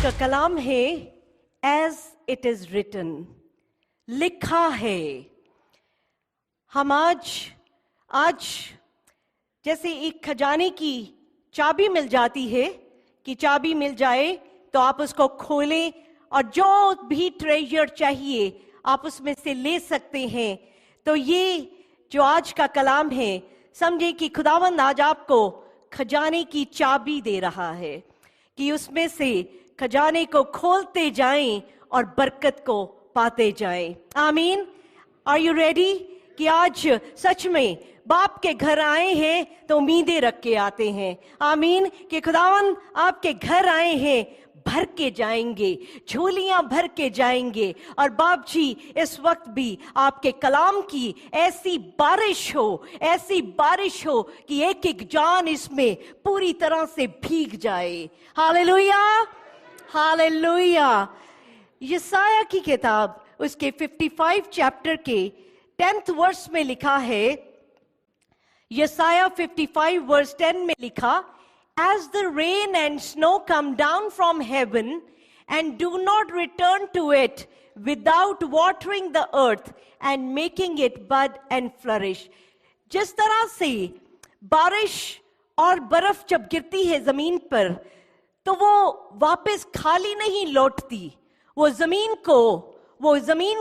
का कलाम है as it is written, लिखा है। हम आज जैसे एक खजाने की चाबी मिल जाती है कि चाबी मिल जाए तो आप उसको खोलें और जो भी ट्रेजर चाहिए आप उसमें से ले सकते हैं। तो ये जो आज का कलाम है, समझे कि खुदावंद आज आपको खजाने की चाबी दे रहा है कि उसमें से खजाने को खोलते जाएं और बरकत को पाते जाएं। आमीन। Are you ready? कि आज सच में बाप के घर आए हैं तो उम्मीदें रख के आते हैं। आमीन। कि खुदावन आपके घर आए हैं, भर के जाएंगे, झोलियां भर के जाएंगे। और बाप जी इस वक्त भी आपके कलाम की ऐसी बारिश हो कि एक एक जान इसमें पूरी तरह से भीग जाए। Hallelujah, hallelujah. यशाया की किताब उसके 55 चैप्टर के 10th वर्स में लिखा है, यशाया 55 वर्स 10 में लिखा, As the rain and snow come down from heaven and do not return to it without watering the earth and making it bud and flourish. जिस तरह से बारिश और बर्फ जब गिरती है जमीन पर तो वो वापस खाली नहीं लौटती, वो जमीन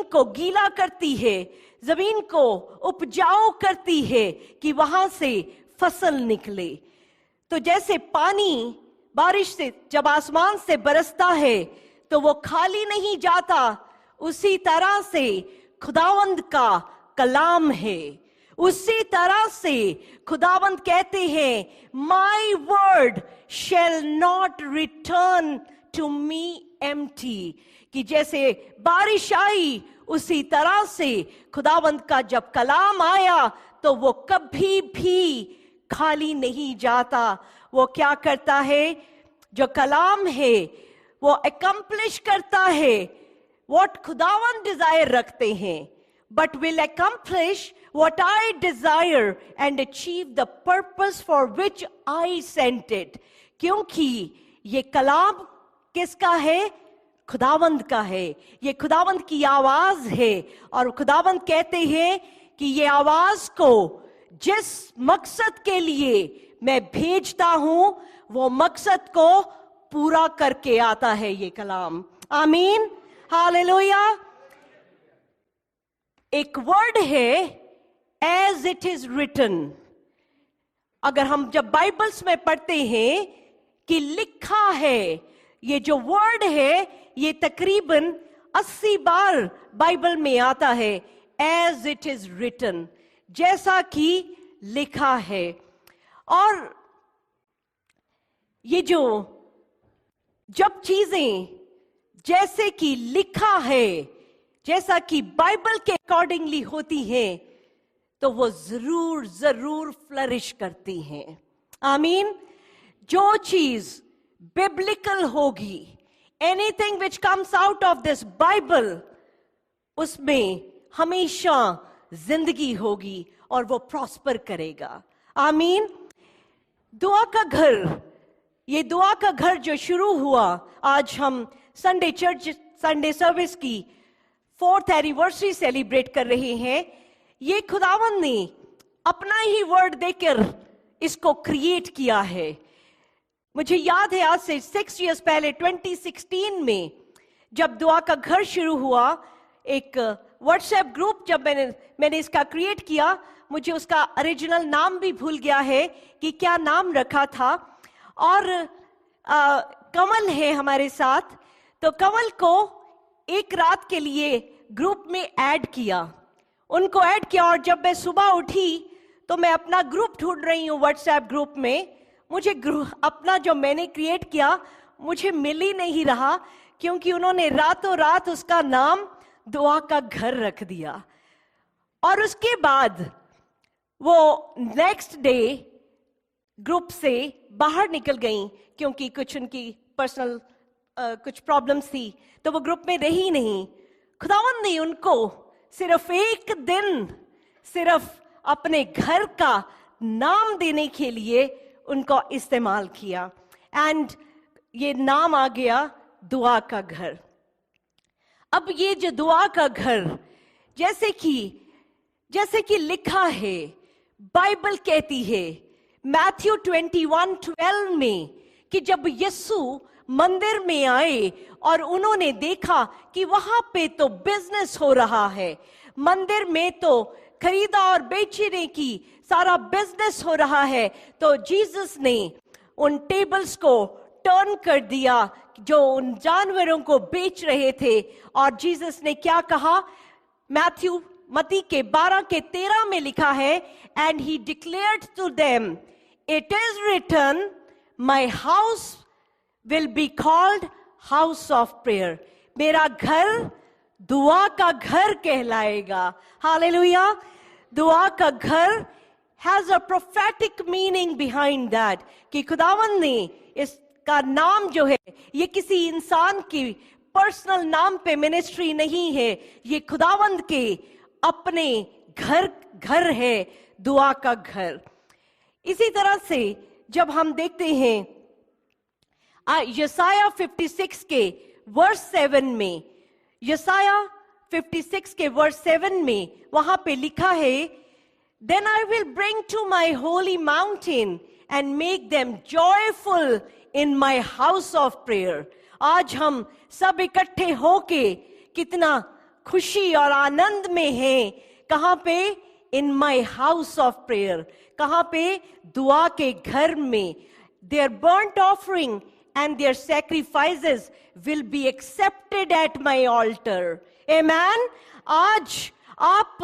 को गीला करती है, जमीन को उपजाऊ करती है कि वहां से फसल निकले। तो जैसे पानी बारिश से जब आसमान से बरसता है तो वो खाली नहीं जाता, उसी तरह से खुदावंद का कलाम है। उसी तरह से खुदावंद कहते हैं, my word shall not return to me empty. कि जैसे बारिश आई उसी तरह से खुदावंद का जब कलाम आया तो वो कभी भी खाली नहीं जाता। वो क्या करता है? जो कलाम है वो अकम्प्लिश करता है व्हाट खुदावंद डिजायर रखते हैं, but will accomplish what I desire and achieve the purpose for which I sent it. क्योंकि ये कलाम किसका है? खुदावंद का है। ये खुदावंद की आवाज है और खुदावंद कहते हैं कि ये आवाज को जिस मकसद के लिए मैं भेजता हूं वो मकसद को पूरा करके आता है ये कलाम। आमीन, हालेलुया। एक वर्ड है एज इट इज रिटन। अगर हम जब बाइबल्स में पढ़ते हैं कि लिखा है, ये जो वर्ड है ये तकरीबन 80 बार बाइबल में आता है, एज इट इज रिटन, जैसा कि लिखा है। और ये जब चीजें जैसे कि लिखा है, जैसा कि बाइबल के अकॉर्डिंगली होती हैं, तो वो जरूर फ्लरिश करती हैं। आमीन। जो चीज बिब्लिकल होगी, anything which comes out of this Bible, उसमें हमेशा जिंदगी होगी और वो प्रॉस्पर करेगा। आमीन। दुआ का घर, ये दुआ का घर जो शुरू हुआ, आज हम संडे सर्विस की 4th एनिवर्सरी सेलिब्रेट कर रहे हैं। ये खुदावंद ने अपना ही वर्ड देकर इसको क्रिएट किया है। मुझे याद है आज से 6 इयर्स पहले 2016 में जब दुआ का घर शुरू हुआ, एक व्हाट्सएप ग्रुप जब मैंने इसका क्रिएट किया, मुझे उसका ओरिजिनल नाम भी भूल गया है कि क्या नाम रखा था। और कमल है हमारे साथ, तो कमल को एक रात के लिए ग्रुप में ऐड किया, उनको ऐड किया। और जब मैं सुबह उठी तो मैं अपना ग्रुप ढूंढ रही हूँ व्हाट्सएप ग्रुप में, मुझे अपना जो मैंने क्रिएट किया मुझे मिल ही नहीं रहा, क्योंकि उन्होंने रातों रात उसका नाम दुआ का घर रख दिया। और उसके बाद वो नेक्स्ट डे ग्रुप से बाहर निकल गई, क्योंकि कुछ उनकी पर्सनल कुछ प्रॉब्लम्स थी, तो वो ग्रुप में रही नहीं। खुदावंद ने उनको सिर्फ एक दिन सिर्फ अपने घर का नाम देने के लिए उनको इस्तेमाल किया, एंड ये नाम आ गया दुआ का घर। अब ये जो दुआ का घर, जैसे कि लिखा है, बाइबल कहती है मैथ्यू 21:12 में कि जब यीशु मंदिर में आए और उन्होंने देखा कि वहां पे तो बिजनेस हो रहा है, मंदिर में तो खरीदा और बेचने की सारा बिजनेस हो रहा है, तो जीसस ने उन टेबल्स को टर्न कर दिया जो उन जानवरों को बेच रहे थे। और जीसस ने क्या कहा? मत्ती के 12:13 में लिखा है, and he declared to them, it is written, my house will be called house of prayer. मेरा घर दुआ का घर कहलाएगा। हालेलुया। दुआ का घर has a prophetic meaning behind that, कि खुदावंद ने इसका नाम जो है, ये किसी इंसान की पर्सनल नाम पे मिनिस्ट्री नहीं है, ये खुदावंद के अपने घर है, दुआ का घर। इसी तरह से जब हम देखते हैं यशाया 56 के वर्स 7 में, यशाया 56 के वर्स 7 में वहां पे लिखा है, then I will bring to my holy mountain and make them joyful in my house of prayer. आज हम सब इकट्ठे होके कितना खुशी और आनंद में हैं। कहां पे? In my house of prayer. कहां पे? दुआ के घर में। There burnt offering and their sacrifices will be accepted at my altar. Amen. आज आप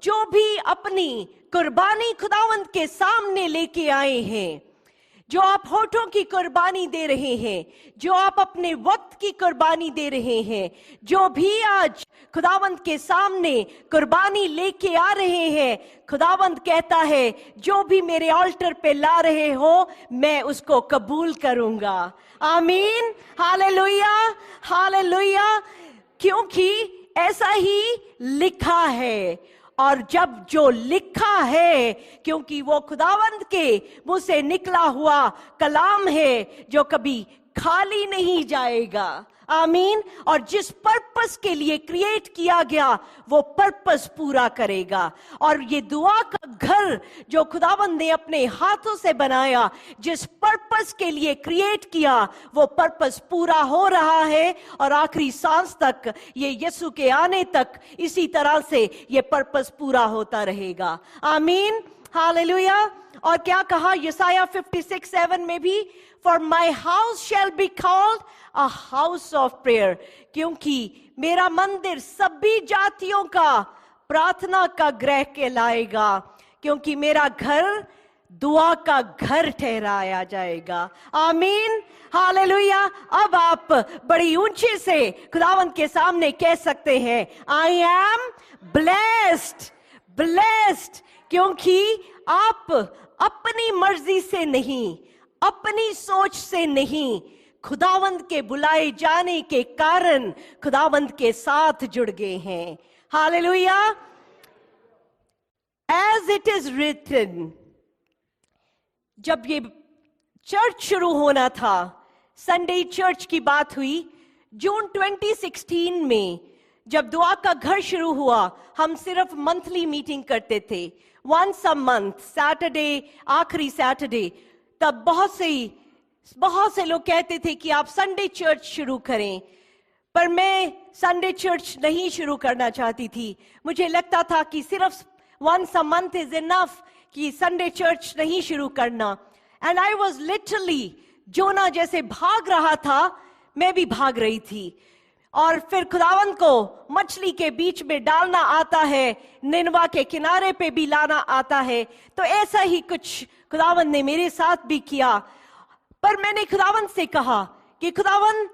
जो भी अपनी कुर्बानी खुदावंद के सामने लेके आए हैं, जो आप होठों की कुर्बानी दे रहे हैं, जो आप अपने वक्त की कुर्बानी दे रहे हैं, जो भी आज खुदावंद के सामने कुर्बानी लेके आ रहे हैं, खुदावंद कहता है जो भी मेरे ऑल्टर पे ला रहे हो, मैं उसको कबूल करूंगा। आमीन। Hallelujah, hallelujah. क्योंकि ऐसा ही लिखा है, और जब जो लिखा है, क्योंकि वो खुदावंद के मुंह से निकला हुआ कलाम है जो कभी खाली नहीं जाएगा। आमीन। और जिस पर्पस के लिए क्रिएट किया गया, वो पर्पस पूरा करेगा। और ये दुआ का घर जो खुदावंद ने अपने हाथों से बनाया, जिस पर्पस के लिए क्रिएट किया, वो पर्पस पूरा हो रहा है, और आखिरी सांस तक, ये यीशु के आने तक इसी तरह से ये पर्पस पूरा होता रहेगा। आमीन। हालेलुया। और क्या कहा यशाया 56:7 में भी? For my house shall be called a house of prayer. क्योंकि मेरा मंदिर सभी जातियों का प्रार्थना का गृह कहलाएगा, क्योंकि मेरा घर दुआ का घर ठहराया जाएगा। आमीन। हालेलुया। अब आप बड़ी ऊंची से खुदावंद के सामने कह सकते हैं, आई एम ब्लेस्ड, ब्लेस्ड। क्योंकि आप अपनी मर्जी से नहीं, अपनी सोच से नहीं, खुदावंद के बुलाए जाने के कारण खुदावंद के साथ जुड़ गए हैं। Hallelujah. As it is written. जब ये चर्च शुरू होना था, संडे चर्च की बात हुई, जून 2016 में जब दुआ का घर शुरू हुआ, हम सिर्फ मंथली मीटिंग करते थे, वंस अ मंथ, सैटरडे, आखिरी सैटरडे। तब बहुत से लोग कहते थे कि आप संडे चर्च शुरू करें, पर मैं संडे चर्च नहीं शुरू करना चाहती थी। मुझे लगता था कि सिर्फ once a month is enough, कि संडे चर्च नहीं शुरू करना। And I was literally, Jonah जैसे भाग रहा था, मैं भी भाग रही थी। और फिर खुदावंद को मछली के बीच में डालना आता है, निनवा के किनारे पे भी लाना आता है। तो ऐसा ही कुछ खुदावंद ने मेरे साथ भी किया। पर मैंने खुदावंद से कहा कि खुदावंद,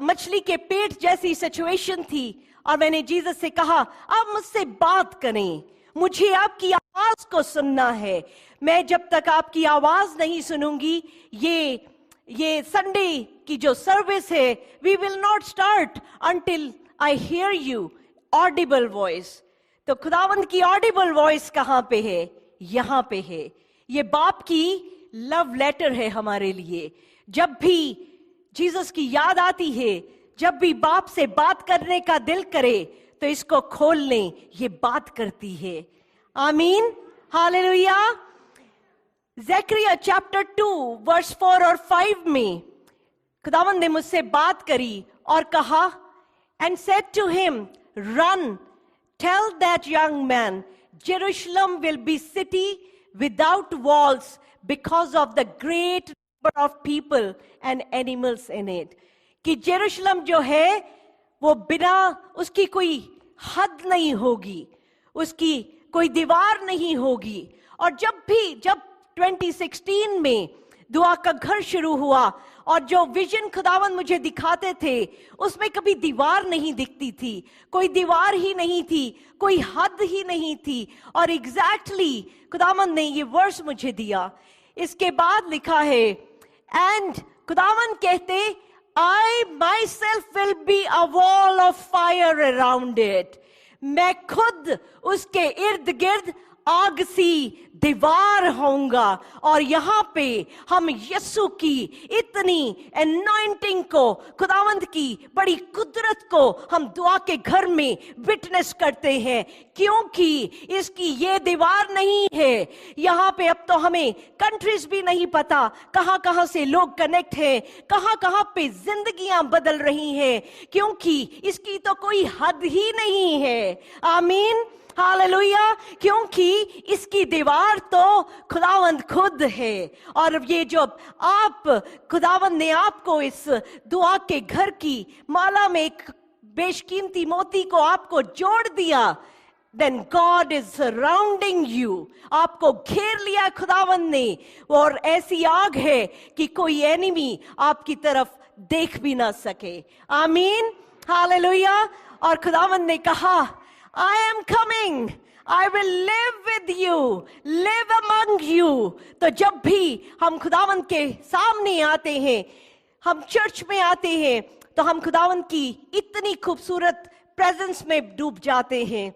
मछली के पेट जैसी सिचुएशन थी, और मैंने जीसस से कहा, आप मुझसे बात करें, मुझे आपकी आवाज को सुनना है। मैं जब तक आपकी आवाज नहीं सुनूंगी, ये संडे की जो सर्विस है, we will not start until I hear you audible voice. तो खुदावंद की ऑडिबल वॉइस कहां पे है? यहां पे है। ये बाप की लव लेटर है हमारे लिए। जब भी जीसस की याद आती है, जब भी बाप से बात करने का दिल करे तो इसको खोल लें, ये बात करती है। आमीन, हालेलुया। ज़करिया चैप्टर 2 वर्स 4 और 5 में खुदावंद ने मुझसे बात करी और कहा, and said to him, run, tell that young man, Jerusalem will be city without walls because of the great number of people and animals in it. कि जेरूशलेम जो है वो बिना उसकी कोई हद नहीं होगी, उसकी कोई दीवार नहीं होगी। और जब 2016 में दुआ का घर शुरू हुआ और जो विजन खुदावन मुझे दिखाते थे उसमें कभी दीवार नहीं दिखती थी, कोई दीवार ही नहीं थी, कोई हद ही नहीं थी। और एग्जैक्टली खुदावन ने ये वर्स मुझे दिया। इसके बाद लिखा है, एंड खुदावन कहते, I myself will be a wall of fire around it. मैं खुद उसके इर्द गिर्द आग सी दीवार होऊंगा। और यहां पे हम यीशु की इतनी एनॉइंटिंग को, खुदावंद की बड़ी कुदरत को हम दुआ के घर में विटनेस करते हैं, क्योंकि इसकी ये दीवार नहीं है। यहां पे अब तो हमें कंट्रीज भी नहीं पता कहां कहां से लोग कनेक्ट हैं, कहां कहां पे जिंदगियां बदल रही हैं, क्योंकि इसकी तो कोई हद ही नहीं है। आमीन, हालेलुया। क्योंकि इसकी दीवार तो खुदावंद खुद है। और ये जो आप, खुदावंद ने आपको इस दुआ के घर की माला में एक बेशकीमती मोती को आपको जोड़ दिया, then God is surrounding you. आपको घेर लिया खुदावंद ने, और ऐसी आग है कि कोई एनिमी आपकी तरफ देख भी ना सके। आमीन, हालेलुया। और खुदावंद ने कहा, I am coming, I will live with you, live among you. तो जब भी हम खुदावंद के सामने आते हैं, हम चर्च में आते हैं, तो हम खुदावंद की इतनी खूबसूरत प्रेजेंस में डूब जाते हैं।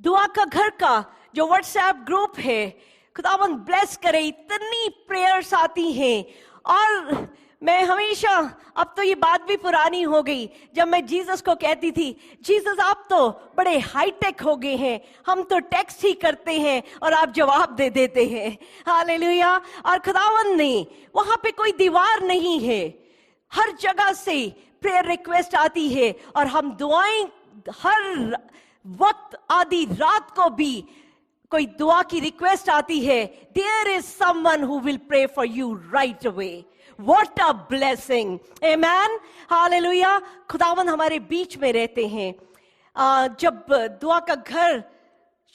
दुआ का घर का जो व्हाट्सएप ग्रुप है, खुदावंद ब्लेस करे, इतनी प्रेयर्स आती हैं। और मैं हमेशा, अब तो ये बात भी पुरानी हो गई, जब मैं जीसस को कहती थी, जीसस आप तो बड़े हाईटेक हो गए हैं, हम तो टेक्स्ट ही करते हैं और आप जवाब दे देते हैं। हालेलुया। और खुदावंद ने, वहां पे कोई दीवार नहीं है, हर जगह से प्रेयर रिक्वेस्ट आती है, और हम दुआएं हर वक्त, आधी रात को भी कोई दुआ की रिक्वेस्ट आती है। There is someone who will pray for you right away. What a blessing, amen, hallelujah. खुदावन हमारे बीच में रहते हैं। जब दुआ का घर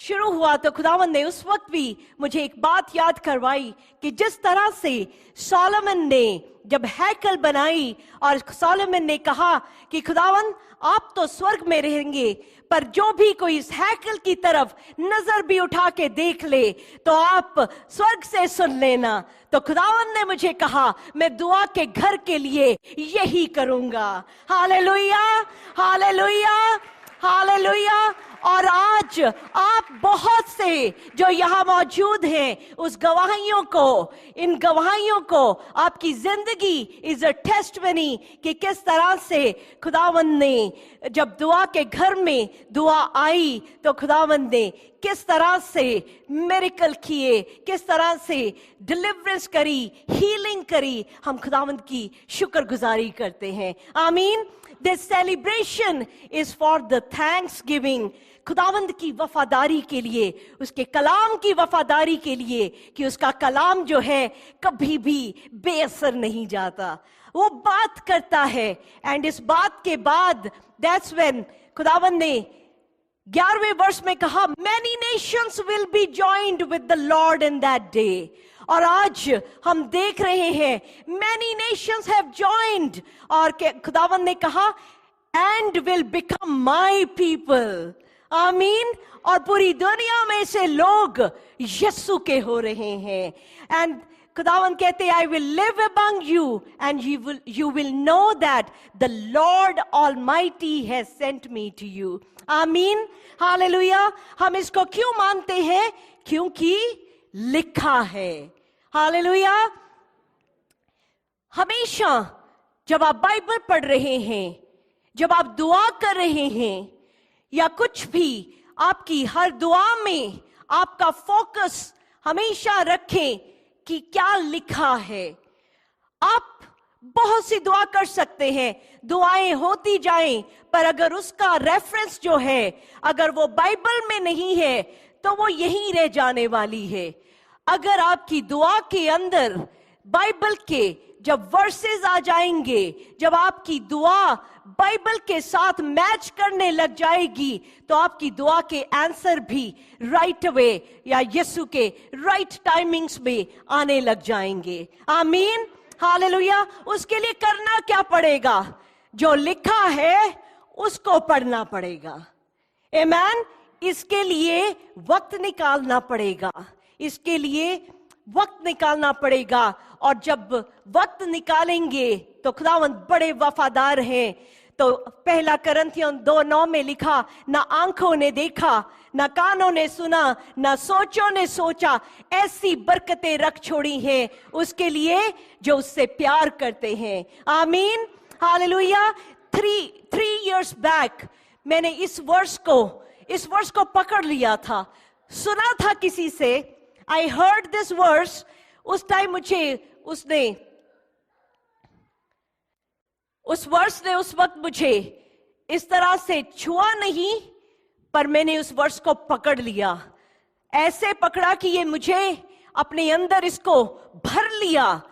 शुरू हुआ तो खुदावन ने उस वक्त भी मुझे एक बात याद करवाई कि जिस तरह से सोलोमन ने जब हैकल बनाई, और सोलोमन ने कहा कि खुदावन आप तो स्वर्ग में रहेंगे, पर जो भी कोई इस हैकल की तरफ नजर भी उठा के देख ले तो आप स्वर्ग से सुन लेना। तो खुदावन ने मुझे कहा, मैं दुआ के घर के लिए यही करूंगा। Hallelujah, hallelujah, hallelujah. और आज आप बहुत से जो यहाँ मौजूद हैं, उस गवाहियों को, इन गवाहियों को, आपकी जिंदगी इज अ टेस्टमनी कि किस तरह से खुदावंद ने, जब दुआ के घर में दुआ आई तो खुदावंद ने किस तरह से मिरेकल किए, किस तरह से डिलीवरेंस करी, हीलिंग करी। हम खुदावंद की शुक्रगुजारी करते हैं। आमीन। This celebration is for the thanksgiving, खुदावंद की वफादारी के लिए, उसके कलाम की वफादारी के लिए, कि उसका कलाम जो है कभी भी बेअसर नहीं जाता, वो बात करता है। एंड इस बात के बाद that's when खुदावंद ने 11वें वर्ष में कहा, many nations will be joined with the Lord in that day. और आज हम देख रहे हैं many nations have joined, और खुदावंद ने कहा and will become my people. आमीन। और पूरी दुनिया में से लोग यीशु के हो रहे हैं। एंड खुदावंद कहते, I will live among you and you will know that the Lord Almighty has sent me to you. आमीन, हालेलुया। हम इसको क्यों मानते हैं? क्योंकि लिखा है। हालेलुया। हमेशा जब आप बाइबल पढ़ रहे हैं, जब आप दुआ कर रहे हैं, या कुछ भी, आपकी हर दुआ में आपका फोकस हमेशा रखें कि क्या लिखा है। आप बहुत सी दुआ कर सकते हैं, दुआएं होती जाएं, पर अगर उसका रेफरेंस जो है, अगर वो बाइबल में नहीं है, तो वो यहीं रह जाने वाली है। अगर आपकी दुआ के अंदर बाइबल के जब वर्सेस आ जाएंगे, जब आपकी दुआ बाइबल के साथ मैच करने लग जाएगी, तो आपकी दुआ के आंसर भी राइट वे या यीशु के राइट टाइमिंग्स में आने लग जाएंगे। आमीन, हालेलुया। उसके लिए करना क्या पड़ेगा? जो लिखा है उसको पढ़ना पड़ेगा। आमीन। इसके लिए वक्त निकालना पड़ेगा, इसके लिए वक्त निकालना पड़ेगा। और जब वक्त निकालेंगे तो खुदावंद बड़े वफादार हैं। तो पहला कुरिन्थियों 2:9 में लिखा, ना आंखों ने देखा, ना कानों ने सुना, ना सोचों ने सोचा, ऐसी बरकतें रख छोड़ी हैं उसके लिए जो उससे प्यार करते हैं। आमीन, हालेलुया। 3 years बैक मैंने इस वर्ष को पकड़ लिया था, सुना था किसी से। I heard this verse. उस टाइम मुझे उस वर्ष ने उस वक्त मुझे इस तरह से छुआ नहीं, पर मैंने उस वर्ष को पकड़ लिया, ऐसे पकड़ा कि ये मुझे अपने अंदर इसको भर लिया,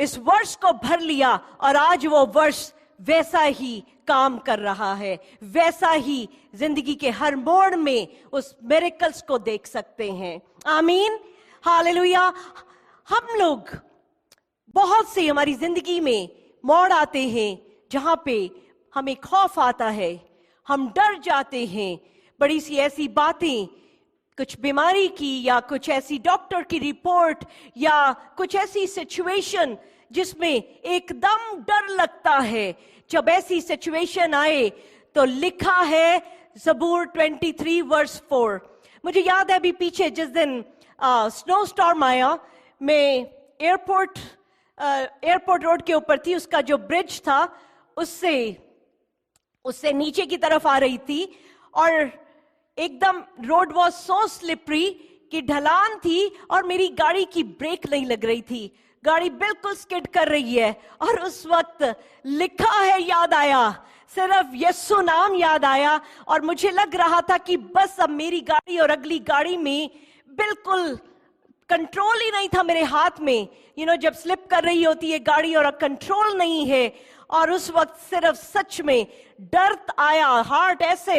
इस वर्ष को भर लिया। और आज वो वर्ष वैसा ही काम कर रहा है, वैसा ही जिंदगी के हर मोड़ में उस मिरेकल्स को देख सकते हैं। आमीन, हालेलुया। हम लोग बहुत से हमारी जिंदगी में मोड़ आते हैं जहां पे हमें खौफ आता है, हम डर जाते हैं। बड़ी सी ऐसी बातें, कुछ बीमारी की, या कुछ ऐसी डॉक्टर की रिपोर्ट, या कुछ ऐसी सिचुएशन जिसमें एकदम डर लगता है। जब ऐसी सिचुएशन आए तो लिखा है ज़बूर 23:4। मुझे याद है अभी पीछे जिस दिन स्नो स्टॉर्म आया, मैं एयरपोर्ट रोड के ऊपर थी, उसका जो ब्रिज था उससे नीचे की तरफ आ रही थी, और एकदम रोड वॉज सो स्लिपरी कि ढलान थी और मेरी गाड़ी की ब्रेक नहीं लग रही थी, गाड़ी बिल्कुल स्किड कर रही है। और उस वक्त लिखा है याद आया, सिर्फ यीशु नाम याद आया, और मुझे लग रहा था कि बस अब मेरी गाड़ी और अगली गाड़ी में बिल्कुल कंट्रोल ही नहीं था मेरे हाथ में। जब स्लिप कर रही होती है गाड़ी और कंट्रोल नहीं है, और उस वक्त सिर्फ सच में डर आया, हार्ट ऐसे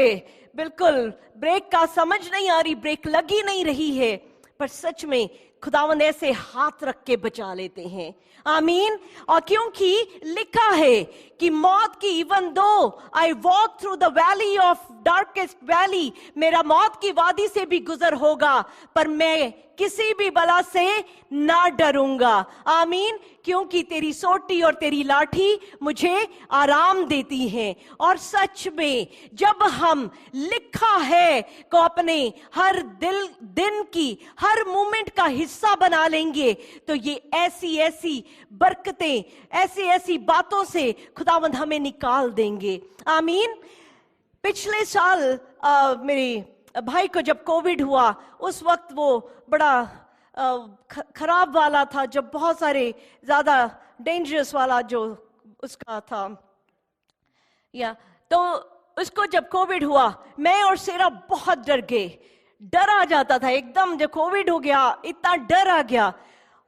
बिल्कुल, ब्रेक का समझ नहीं आ रही, ब्रेक लगी नहीं रही है, पर सच में खुदावंद ऐसे हाथ रख के बचा लेते हैं। आमीन। और क्योंकि लिखा है कि मौत की, even though I walk through the valley of darkest valley, मेरा मौत की वादी से भी गुजर होगा, पर मैं किसी भी बला से ना डरूंगा। आमीन। क्योंकि तेरी सोटी और तेरी लाठी मुझे आराम देती हैं। और सच में जब हम लिखा है को अपने हर दिन की हर मोमेंट का हिस्सा बना लेंगे, तो ये ऐसी बरकतें, ऐसी बातों से खुदावंद हमें निकाल देंगे। आमीन। पिछले साल मेरे भाई को जब कोविड हुआ, उस वक्त वो बड़ा खराब वाला था, जब बहुत सारे ज्यादा डेंजरस वाला जो उसका था, या तो उसको जब कोविड हुआ, मैं और सेरा बहुत डर गए, डर आ जाता था एकदम, जब कोविड हो गया इतना डर आ गया।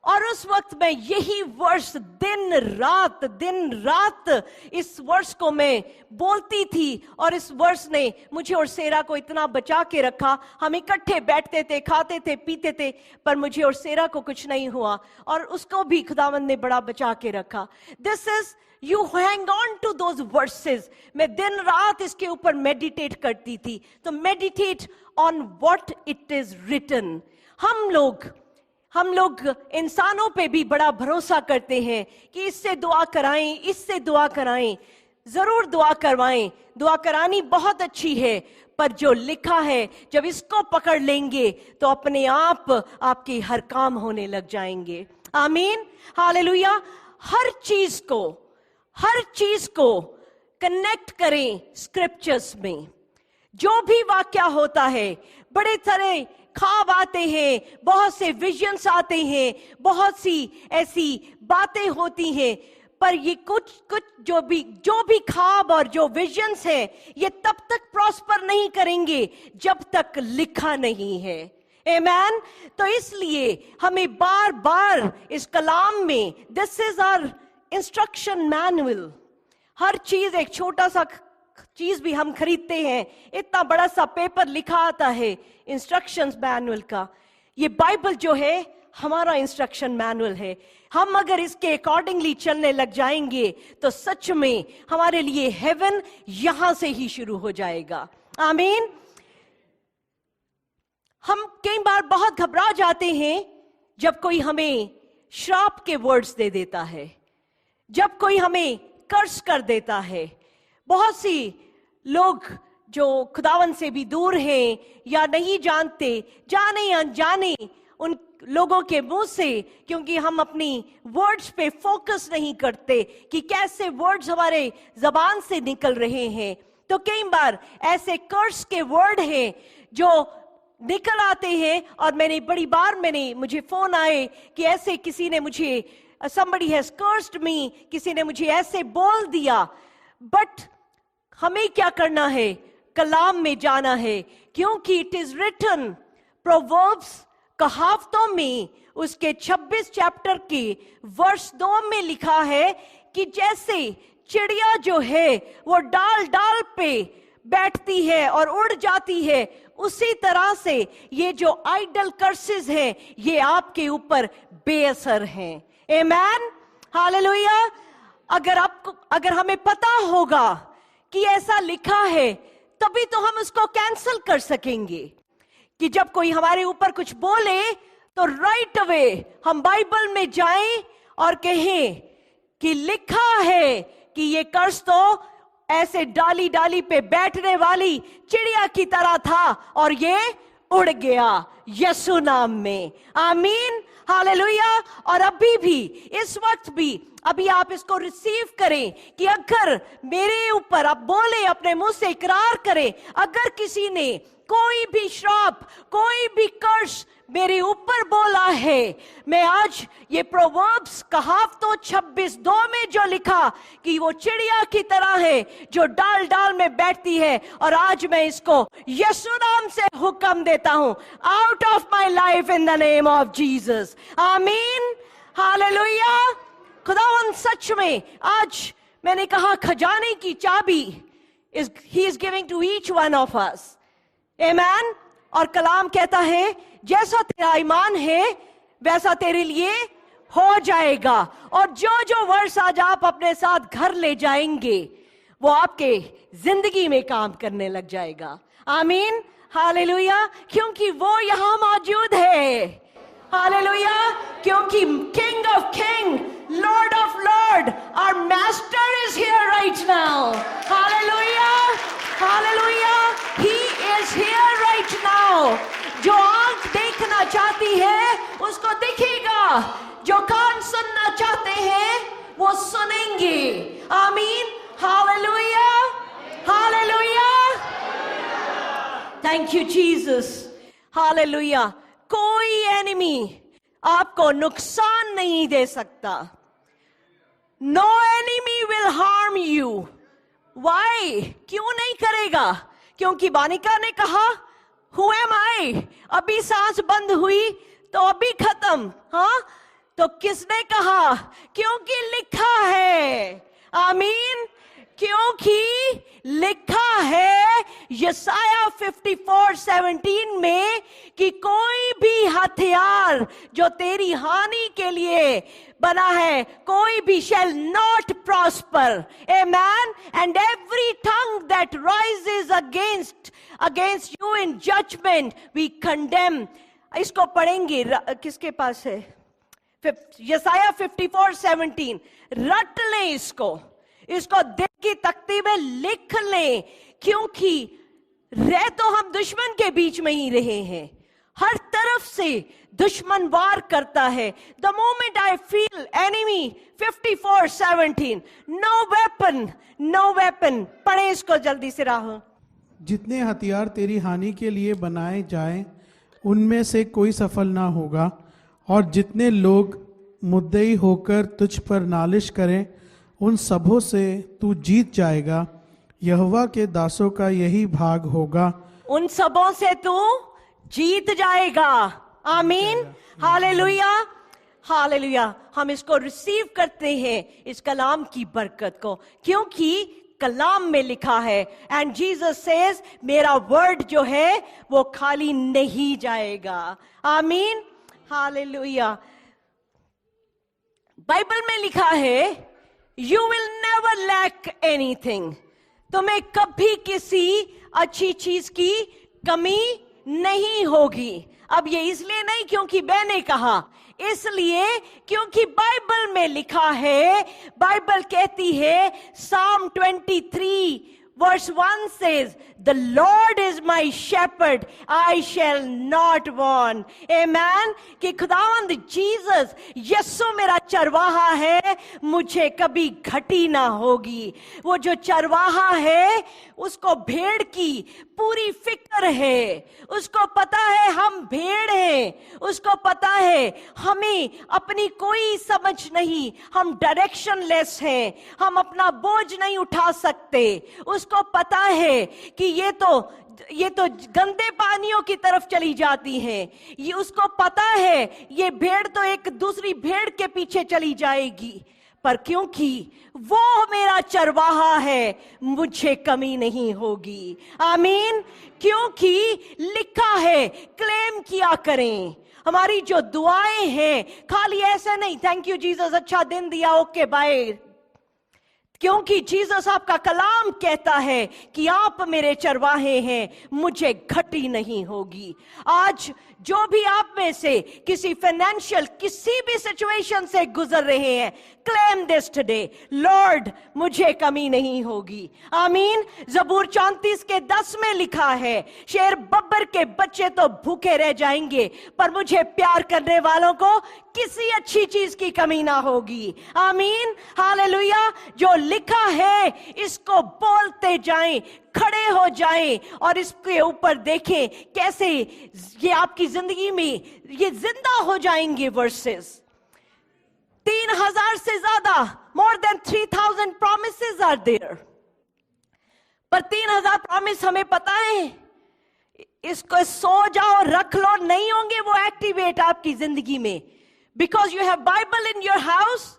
और उस वक्त मैं यही वर्ष दिन रात इस वर्ष को मैं बोलती थी, और इस वर्ष ने मुझे और सेरा को इतना बचा के रखा। हम इकट्ठे बैठते थे, खाते थे, पीते थे, पर मुझे और सेरा को कुछ नहीं हुआ, और उसको भी खुदावंद ने बड़ा बचा के रखा। This is, you hang on to those verses. मैं दिन रात इसके ऊपर मेडिटेट करती थी। तो meditate on what it is written. हम लोग इंसानों पे भी बड़ा भरोसा करते हैं कि इससे दुआ कराएं, इससे दुआ कराएं। जरूर दुआ करवाएं, दुआ करानी बहुत अच्छी है, पर जो लिखा है जब इसको पकड़ लेंगे तो अपने आप आपके हर काम होने लग जाएंगे। आमीन, हालेलुया। हर चीज को हर चीज को कनेक्ट करें स्क्रिप्चर्स में। जो भी वाक्य होता है, बड़े तरह ख्वाब आते हैं, बहुत से विजन्स आते हैं, बहुत सी ऐसी बातें होती हैं, पर ये कुछ जो भी ख्वाब और जो विजन्स है, ये तब तक प्रॉस्पर नहीं करेंगे जब तक लिखा नहीं है। आमेन। तो इसलिए हमें बार बार इस कलाम में, this is our instruction manual. हर चीज, एक छोटा सा चीज भी हम खरीदते हैं, इतना बड़ा सा पेपर लिखा आता है इंस्ट्रक्शंस मैनुअल का। ये बाइबल जो है हमारा इंस्ट्रक्शन मैनुअल है। हम अगर इसके अकॉर्डिंगली चलने लग जाएंगे तो सच में हमारे लिए हेवन यहां से ही शुरू हो जाएगा। आमीन। हम कई बार बहुत घबरा जाते हैं जब कोई हमें श्राप के वर्ड्स दे देता है, जब कोई हमें कर्स कर देता है। बहुत सी लोग जो खुदावन से भी दूर हैं या नहीं जानते, जाने अनजाने उन लोगों के मुंह से, क्योंकि हम अपनी वर्ड्स पे फोकस नहीं करते कि कैसे वर्ड्स हमारे जबान से निकल रहे हैं, तो कई बार ऐसे कर्स के वर्ड हैं जो निकल आते हैं। और मुझे फोन आए कि ऐसे किसी ने मुझे, somebody has cursed me, किसी ने मुझे ऐसे बोल दिया। बट हमें क्या करना है? कलाम में जाना है, क्योंकि इट इज रिटन, प्रोवर्ब्स कहावतों में उसके 26 चैप्टर के वर्ष 2 में लिखा है कि जैसे चिड़िया जो है वो डाल डाल पे बैठती है और उड़ जाती है, उसी तरह से ये जो आइडल कर्सेस हैं ये आपके ऊपर बेअसर हैं। आमेन, हालेलुया। अगर हमें पता होगा कि ऐसा लिखा है, तभी तो हम उसको कैंसिल कर सकेंगे। कि जब कोई हमारे ऊपर कुछ बोले तो राइट अवे हम बाइबल में जाएं और कहें कि लिखा है कि ये कर्ज तो ऐसे डाली डाली पे बैठने वाली चिड़िया की तरह था और ये उड़ गया यीशु नाम में। आमीन, हालेलुया। और अभी भी, इस वक्त भी, अभी आप इसको रिसीव करें कि अगर मेरे ऊपर आप बोले, अपने मुंह से इकरार करें, अगर किसी ने कोई भी श्राप, कोई भी कर्स मेरे ऊपर बोला है, मैं आज ये प्रोवर्ब्स कहावतों 26:2 में जो लिखा कि वो चिड़िया की तरह है जो डाल डाल में बैठती है, और आज मैं इसको यीशु नाम से हुक्म देता हूं, out of my life in the name of Jesus. आमीन, हालेलुया। खुदावन सच में, आज मैंने कहा खजाने की चाबी he is giving to each one of us. Amen. और कलाम कहता है जैसा तेरा ईमान है वैसा तेरे लिए हो जाएगा, और जो जो वर्ष आज आप अपने साथ घर ले जाएंगे वो आपके जिंदगी में काम करने लग जाएगा। आमीन, हालेलुया। क्योंकि वो यहां मौजूद है। हालेलुया। क्योंकि king of king, lord of lord, our master is here right now. Hallelujah, hallelujah. He is here right now. जो आंख देखना चाहती है उसको दिखेगा, जो कान सुनना चाहते हैं वो सुनेंगे। आमीन, hallelujah, hallelujah. Thank you Jesus, hallelujah. कोई एनिमी आपको नुकसान नहीं दे सकता। No enemy will harm you. Why? क्यों नहीं करेगा? क्योंकि बानिका ने कहा Who am I? अभी सांस बंद हुई तो अभी खत्म। हाँ, तो किसने कहा? क्योंकि लिखा है। आमीन, क्योंकि लिखा है यशाया 54:17 में कि कोई भी हथियार जो तेरी हानि के लिए बना है, कोई भी shall not prosper. Amen. And every tongue that rises against you in judgment we condemn. इसको पढ़ेंगे, किसके पास है? यशाया 54:17। रट ले इसको दिल की तख्ती में लिख ले, क्योंकि रह तो हम दुश्मन के बीच में ही रहे हैं, हर तरफ से दुश्मन वार करता है. The moment I feel enemy 54:17, no weapon. पढ़े इसको जल्दी से राहुल. जितने हथियार तेरी हानि के लिए बनाए जाएं उनमें से कोई सफल ना होगा, और जितने लोग मुद्दई होकर तुझ पर नालिश करें उन सबों से तू जीत जाएगा. यहोवा के दासों का यही भाग होगा. उन सबों से तू जीत जाएगा. आमीन. Hallelujah, hallelujah. हम इसको रिसीव करते हैं, इस कलाम की बरकत को, क्योंकि कलाम में लिखा है, एंड जीसस सेज मेरा वर्ड जो है वो खाली नहीं जाएगा. आमीन. हालेलुया. बाइबल में लिखा है you will never lack anything. तुम्हें कभी किसी अच्छी चीज की कमी नहीं होगी. अब ये इसलिए नहीं क्योंकि मैंने कहा, इसलिए क्योंकि बाइबल में लिखा है. बाइबल कहती है, Psalm 23:1 says, the Lord is my shepherd, I shall not want. Amen. कि खुदावंद जीसस यीशु मेरा चरवाहा है, मुझे कभी घटी ना होगी. वो जो चरवाहा है उसको भेड़ की पूरी फिक्र है. उसको पता है हम भेड़ हैं. उसको पता है हमें अपनी कोई समझ नहीं, हम डायरेक्शनलेस हैं, हम अपना बोझ नहीं उठा सकते. उसको पता है कि ये तो गंदे पानियों की तरफ चली जाती है. ये उसको पता है ये भेड़ तो एक दूसरी भेड़ के पीछे चली जाएगी, पर क्योंकि वो मेरा चरवाहा है मुझे कमी नहीं होगी. आमीन. क्योंकि लिखा है, क्लेम किया करें. हमारी जो दुआएं हैं खाली ऐसा नहीं, थैंक यू जीसस, अच्छा दिन दिया, ओके बाय. क्योंकि जीसस आपका कलाम कहता है कि आप मेरे चरवाहे हैं, मुझे घटी नहीं होगी. आज जो भी आप में से किसी फाइनेंशियल किसी भी सिचुएशन से गुजर रहे हैं, क्लेम दिस टुडे, लॉर्ड मुझे कमी नहीं होगी. आमीन. जबूर 34:10 में लिखा है, शेर बब्बर के बच्चे तो भूखे रह जाएंगे, पर मुझे प्यार करने वालों को किसी अच्छी चीज की कमी ना होगी. आमीन. हालेलुया. जो लिखा है इसको बोलते जाएं, खड़े हो जाएं और इसके ऊपर देखें कैसे ये आपकी जिंदगी में ये जिंदा हो जाएंगे. वर्सेस 3,000 से ज्यादा, more than 3,000 promises are there. पर 3,000 प्रॉमिस हमें पता है, इसको सो जाओ रख लो नहीं होंगे वो एक्टिवेट आपकी जिंदगी में. Because you have Bible in your house,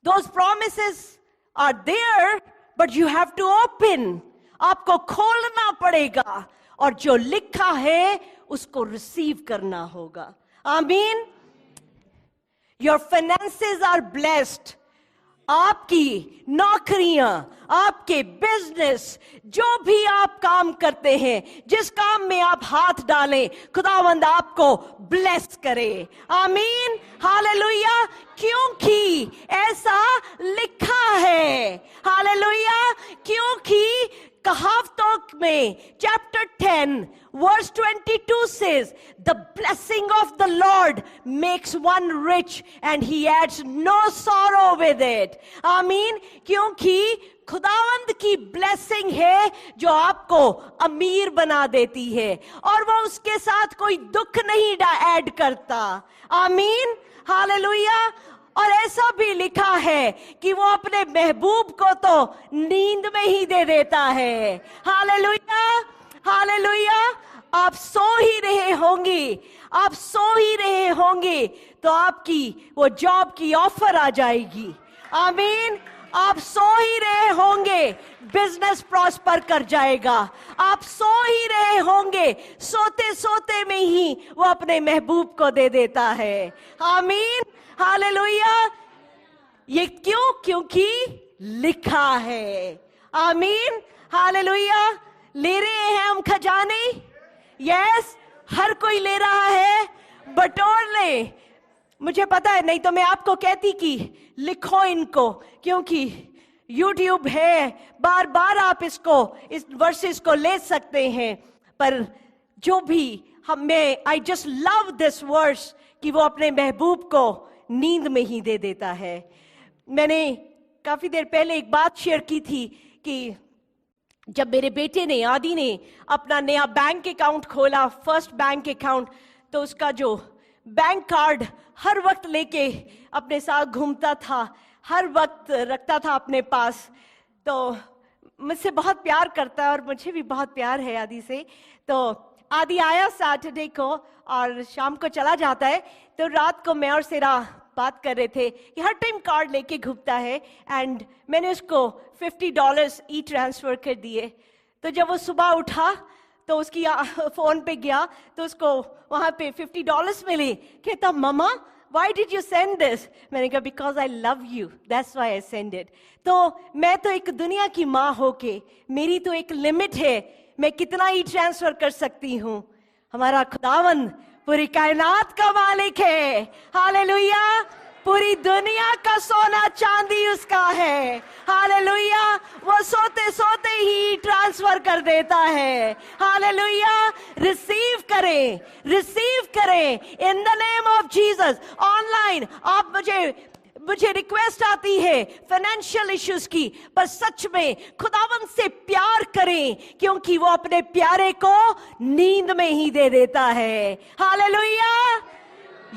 those promises are there, but you have to open. आपको खोलना पड़ेगा और जो लिखा है उसको रिसीव करना होगा. आमीन. Your finances are blessed. आपकी नौकरियां, आपके बिजनेस, जो भी आप काम करते हैं, जिस काम में आप हाथ डालें, खुदावंद आपको ब्लेस करे. आमीन. हालेलुया. क्योंकि ऐसा लिखा है. हालेलुया. क्योंकि कहावतों में chapter 10 verse 22 says, the blessing of the Lord makes one rich and he adds no sorrow with it. आमीन. क्योंकि खुदावंद की ब्लेसिंग है जो आपको अमीर बना देती है और वो उसके साथ कोई दुख नहीं ऐड करता. आमीन. हालेलुया. और ऐसा भी लिखा है कि वो अपने महबूब को तो नींद में ही दे देता है. हालेलुया. हालेलुया. आप सो ही रहे होंगे, आप सो ही रहे होंगे तो आपकी वो जॉब की ऑफर आ जाएगी. आमीन. आप सो ही रहे होंगे, बिजनेस प्रॉस्पर कर जाएगा. आप सो ही रहे होंगे, सोते सोते में ही वो अपने महबूब को दे देता है. आमीन. हालेलुया. ये क्यों? क्योंकि लिखा है. आमीन. हालेलुया. ले रहे हैं हम खजाने. यस, हर कोई ले रहा है, बटोर ले. मुझे पता है, नहीं तो मैं आपको कहती कि लिखो इनको, क्योंकि YouTube है, बार बार आप इस वर्सेस को ले सकते हैं. पर जो भी हमें I just love this verse कि वो अपने महबूब को नींद में ही दे देता है। मैंने काफी देर पहले एक बात शेयर की थी कि जब मेरे बेटे ने, आदि ने, अपना नया बैंक अकाउंट खोला, फर्स्ट बैंक अकाउंट, तो उसका जो बैंक कार्ड हर वक्त लेके अपने साथ घूमता था, हर वक्त रखता था अपने पास। तो मुझसे बहुत प्यार करता है और मुझे भी बहुत प्यार है आदि से। तो आदि आया सैटरडे को और शाम को चला जाता है। तो रात को मैं और सेरा बात कर रहे थे कि हर टाइम कार्ड लेके घूमता है, एंड मैंने उसको $50 ई ट्रांसफर कर दिए। तो जब वो सुबह उठा तो उसकी फोन पे गया तो उसको वहां पे $50 मिले। कहता, mama why did you send this? मैंने कहा because I love you, that's why I send it। तो मैं तो एक दुनिया की माँ होके, मेरी तो एक लिमिट है, मैं कितना ही ट्रांसफर कर सकती हूँ। हमारा खुदावन पूरी कायनात का मालिक है, हालेलुया। पूरी दुनिया का सोना चांदी उसका है, हालेलुया। वो सोते सोते ही ट्रांसफर कर देता है, हालेलुया। रिसीव करें इन the name of Jesus. Online आप मुझे रिक्वेस्ट आती है फाइनेंशियल इश्यूज की, पर सच में खुदावन से प्यार करें, क्योंकि वो अपने प्यारे को नींद में ही दे देता है, हालेलुया।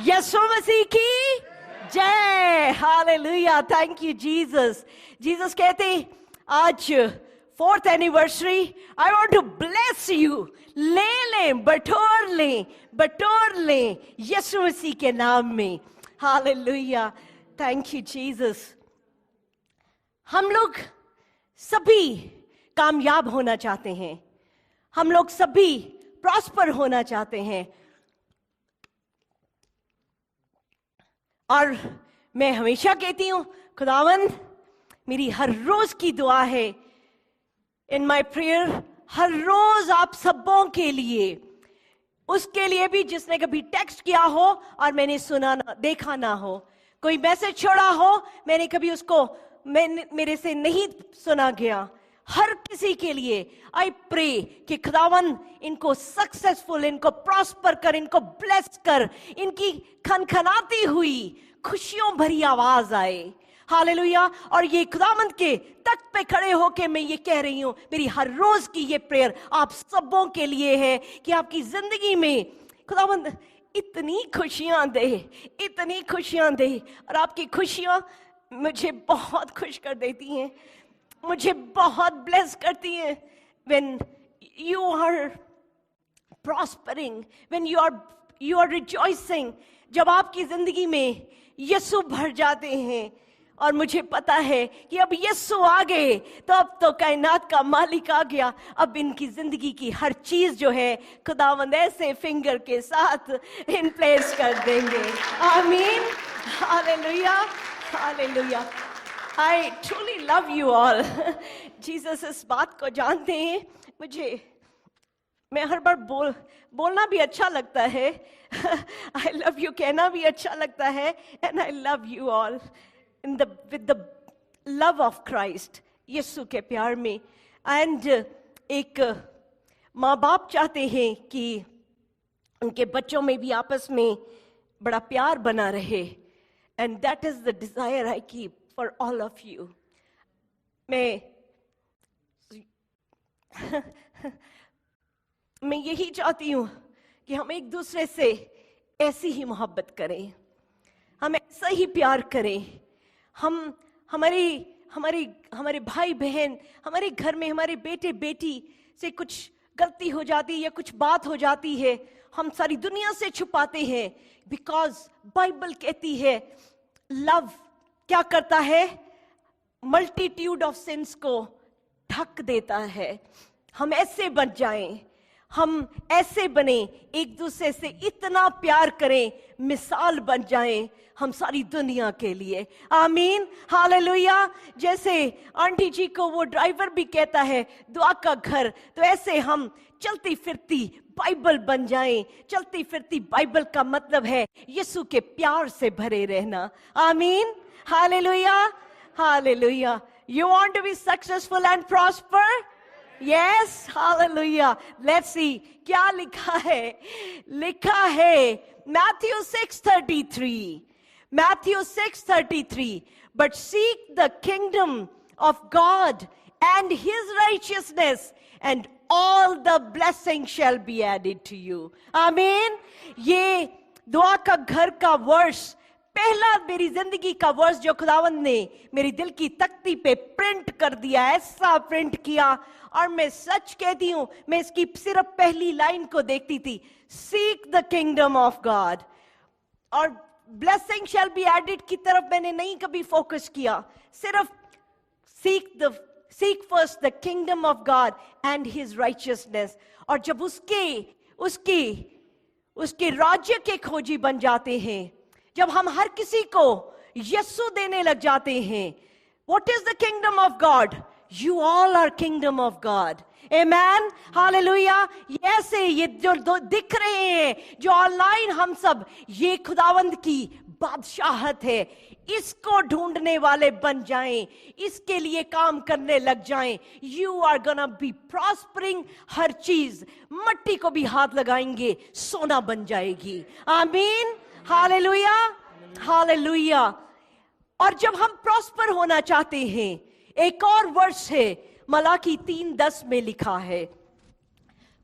यीशु मसीह की जय, hallelujah. Thank you Jesus. Jesus कहते, आज 4th anniversary, I want to bless you. ले बटोर लें यीशु मसीह के नाम में, हालेलुया। Thank you Jesus. हम लोग सभी कामयाब होना चाहते हैं, हम लोग सभी प्रॉस्पर होना चाहते हैं, और मैं हमेशा कहती हूं, खुदावन मेरी हर रोज की दुआ है, इन माय प्रेयर, हर रोज आप सबों के लिए, उसके लिए भी जिसने कभी टेक्स्ट किया हो और मैंने सुना ना, देखा ना हो, कोई मैसेज छोड़ा हो, मैंने कभी उसको मेरे से नहीं सुना गया, हर किसी के लिए आई प्रे कि खुदावन इनको सक्सेसफुल, इनको प्रॉस्पर कर, इनको ब्लेस कर, इनकी खनखनाती हुई खुशियों भरी आवाज आए, हालेलुया। और ये खुदावंद के तख्त पे खड़े होके मैं ये कह रही हूं, मेरी हर रोज की ये प्रेयर आप सबों के लिए है कि आपकी जिंदगी में खुदावंद इतनी खुशियां दे, और आपकी खुशियां मुझे बहुत खुश कर देती हैं, मुझे बहुत ब्लेस करती हैं। when you are prospering, when you are rejoicing, जब आपकी जिंदगी में यीशु भर जाते हैं, और मुझे पता है कि अब यीशु आ गए तो अब तो कायनात का मालिक आ गया, अब इनकी जिंदगी की हर चीज जो है खुदावंद ऐसे फिंगर के साथ इन प्लेस कर देंगे, आमीन, hallelujah, hallelujah. I truly love you all। Jesus इस बात को जानते हैं, मैं हर बार बोलना भी अच्छा लगता है, I love you कहना भी अच्छा लगता है, and I love you all with the love of Christ, यीशु के प्यार में। and एक माँ बाप चाहते हैं कि उनके बच्चों में भी आपस में बड़ा प्यार बना रहे, and that is the desire I keep for all of you। मैं यही चाहती हूं कि हम एक दूसरे से ऐसी ही मोहब्बत करें, हम ऐसा ही प्यार करें। हमारे भाई बहन, हमारे घर में हमारे बेटे बेटी से कुछ गलती हो जाती है या कुछ बात हो जाती है, हम सारी दुनिया से छुपाते हैं, बिकॉज बाइबल कहती है लव क्या करता है, मल्टीट्यूड ऑफ सिंस को ढक देता है। हम ऐसे बन जाएं, हम ऐसे बने, एक दूसरे से इतना प्यार करें, मिसाल बन जाएं हम सारी दुनिया के लिए, आमीन, हालेलुया। जैसे आंटी जी को वो ड्राइवर भी कहता है दुआ का घर, तो ऐसे हम चलती फिरती बाइबल बन जाएं। चलती फिरती बाइबल का मतलब है यीशु के प्यार से भरे रहना, आमीन, hallelujah, hallelujah. You want to be successful and prosper? Yes, hallelujah. Let's see क्या लिखा है. लिखा है Matthew 6:33. Matthew 6:33. But seek the kingdom of God and his righteousness, and all the blessings shall be added to you. Amen. ये दुआ का घर का वर्स, पहला मेरी जिंदगी का वर्स जो खुदावंद ने मेरी दिल की तख्ती पे प्रिंट कर दिया, ऐसा प्रिंट किया. और मैं सच कहती हूं, मैं इसकी सिर्फ पहली लाइन को देखती थी, seek the kingdom of God, और ब्लेसिंग शैल बी एडेड की तरफ मैंने नहीं कभी फोकस किया. सिर्फ seek first the kingdom of God and his righteousness. और जब उसके राज्य के खोजी बन जाते हैं, जब हम हर किसी को यीशु देने लग जाते हैं. What is the kingdom of God? You all are kingdom of God. Amen, hallelujah. ऐसे ये जो दिख रहे हैं, जो ऑनलाइन हम सब, ये खुदावंद की बादशाहत है. इसको ढूंढने वाले बन जाएं, इसके लिए काम करने लग जाएं. You are gonna be prospering. हर चीज, मट्टी को भी हाथ लगाएंगे, सोना बन जाएगी. आमीन, हालेलुया, हालेलुया. और जब हम प्रॉस्पर होना चाहते हैं, एक और वर्ष है, मलाकी 3:10 में लिखा है,